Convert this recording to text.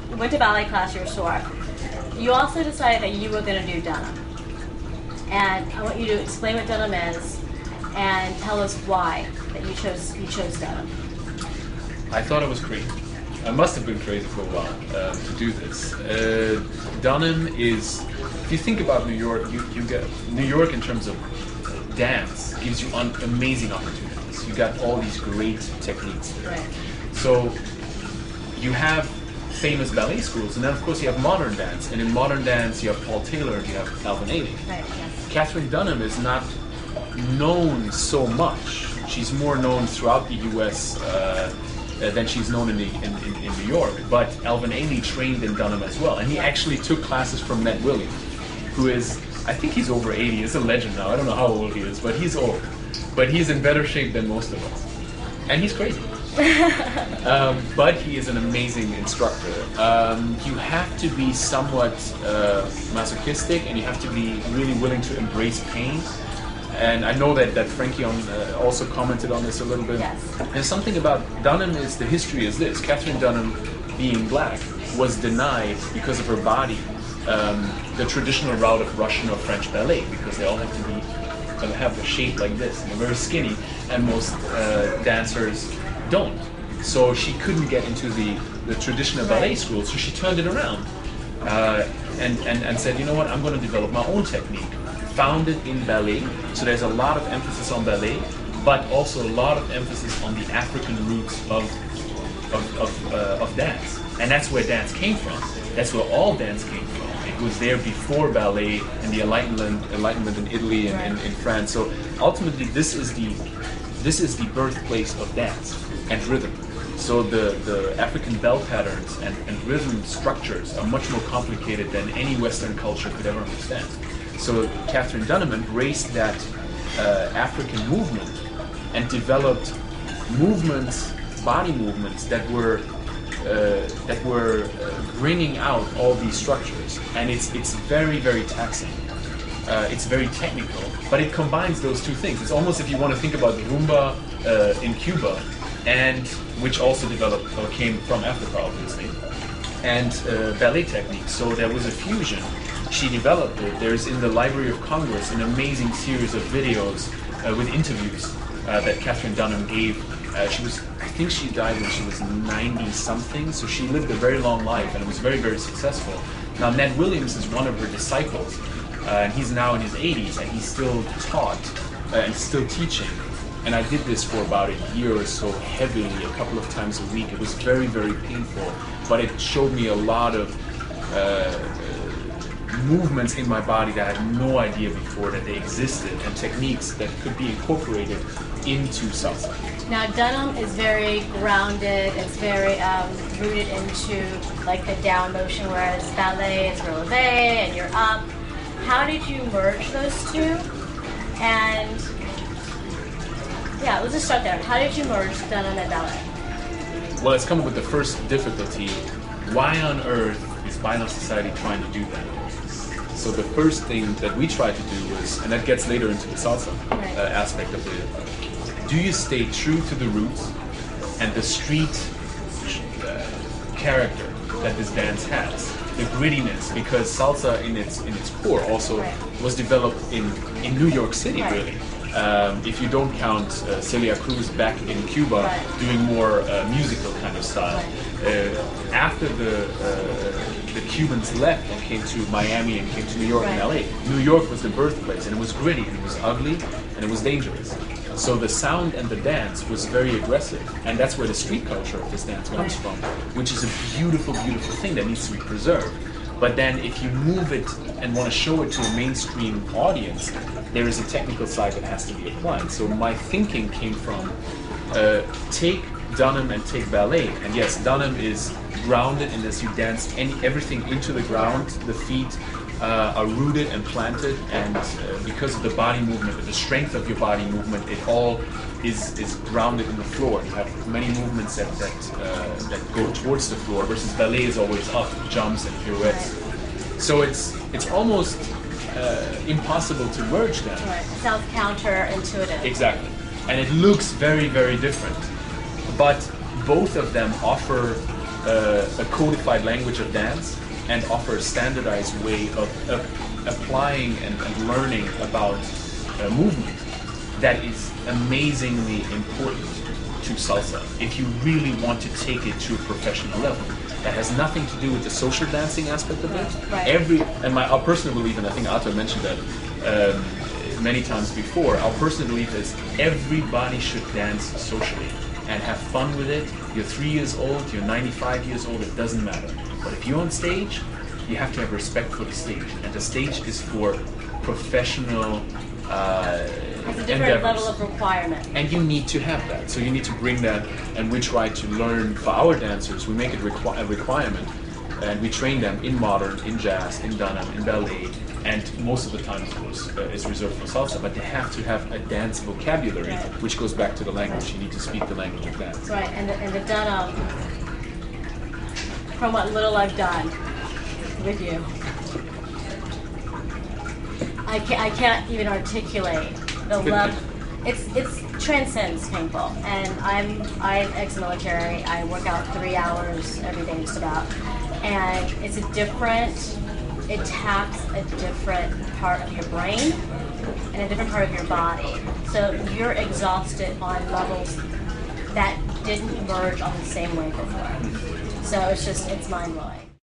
you went to ballet class, you were sore. You also decided that you were going to do denim. And I want you to explain what denim is and tell us why that you chose denim. I thought it was crazy. I must have been crazy for a while to do this. Denim is, if you think about New York, you get New York in terms of dance gives you amazing opportunities. You got all these great techniques there. Right. So you have famous ballet schools, and then of course you have modern dance. And in modern dance, you have Paul Taylor, you have Alvin Ailey. Right. Yes. Katherine Dunham is not known so much. She's more known throughout the U.S. Than she's known in New York. But Alvin Ailey trained in Dunham as well, and he actually took classes from Ned Williams, who is, I think he's over 80. He's a legend now. I don't know how old he is, but he's old. But he's in better shape than most of us, and he's crazy. But he is an amazing instructor. You have to be somewhat masochistic, and you have to be really willing to embrace pain. And I know that Frankie also commented on this a little bit. Yes. There's something about Dunham is, the history is this. Katherine Dunham, being black, was denied because of her body the traditional route of Russian or French ballet, because they all have to have a shape like this, and they're very skinny, and most dancers don't. So she couldn't get into the traditional ballet school, so she turned it around and said, you know what, I'm going to develop my own technique. Founded in ballet, so there's a lot of emphasis on ballet, but also a lot of emphasis on the African roots of dance, and that's where dance came from. That's where all dance came from. It was there before ballet and the Enlightenment in Italy and in France. So ultimately, this is the birthplace of dance and rhythm. So the African bell patterns and rhythm structures are much more complicated than any Western culture could ever understand. So Katherine Dunham embraced that African movement and developed movements, body movements that were bringing out all these structures. And it's very, very taxing. It's very technical, but it combines those two things. It's almost, if you want to think about rumba in Cuba, and which also developed or came from Africa, obviously, and ballet techniques. So there was a fusion. She developed it. There's in the Library of Congress an amazing series of videos with interviews that Katherine Dunham gave. I think she died when she was 90 something, so she lived a very long life and was very, very successful. Now Ned Williams is one of her disciples, and he's now in his 80s, and he's still taught and still teaching. And I did this for about a year or so, heavily, a couple of times a week. It was very, very painful, but it showed me a lot of movements in my body that I had no idea before that they existed, and techniques that could be incorporated into salsa. Now Dunham is very grounded, it's very rooted into like the down motion, whereas ballet is releve and you're up. How did you merge those two? And yeah, let's just start there. How did you merge Dunham and ballet? Well, let's come up with the first difficulty. Why on earth is Baila Society trying to do that? So the first thing that we tried to do was, and that gets later into the salsa aspect of it, do you stay true to the roots and the street character that this dance has, the grittiness, because salsa in its core also was developed in New York City, really. If you don't count Celia Cruz back in Cuba doing more musical kind of style. After the Cubans left and came to Miami and came to New York and LA, New York was the birthplace, and it was gritty, and it was ugly, and it was dangerous. So the sound and the dance was very aggressive, and that's where the street culture of this dance comes from, which is a beautiful, beautiful thing that needs to be preserved. But then if you move it and want to show it to a mainstream audience, there is a technical side that has to be applied. So my thinking came from take Dunham and take ballet. And yes, Dunham is grounded in this, you dance everything into the ground, the feet are rooted and planted, and because of the body movement, the strength of your body movement, it all is grounded in the floor. You have many movements that go towards the floor, versus ballet is always up, jumps and pirouettes. So it's almost impossible to merge them. Sounds counterintuitive. Exactly. And it looks very, very different. But both of them offer a codified language of dance and offer a standardized way of applying and learning about movement that is amazingly important to salsa if you really want to take it to a professional level. That has nothing to do with the social dancing aspect of it. Right. And my our personal belief, and I think Ato mentioned that many times before, our personal belief is everybody should dance socially and have fun with it. You're 3 years old, you're 95 years old, it doesn't matter. But if you're on stage, you have to have respect for the stage. And the stage is for professional It's a different level of requirement. And you need to have that. So you need to bring that, and we try to learn for our dancers, we make it a requirement. And we train them in modern, in jazz, in Dunham, in ballet, and most of the time, of course, is reserved for salsa, but they have to have a dance vocabulary, right. which goes back to the language. You need to speak the language of dance. Right, and the Dunham, from what little I've done with you, I can't even articulate the love. It transcends painful, and I'm ex-military. I work out 3 hours every day, just about, and it's a different. It taps a different part of your brain and a different part of your body. So you're exhausted on levels that didn't merge on the same way before. So it's mind-blowing.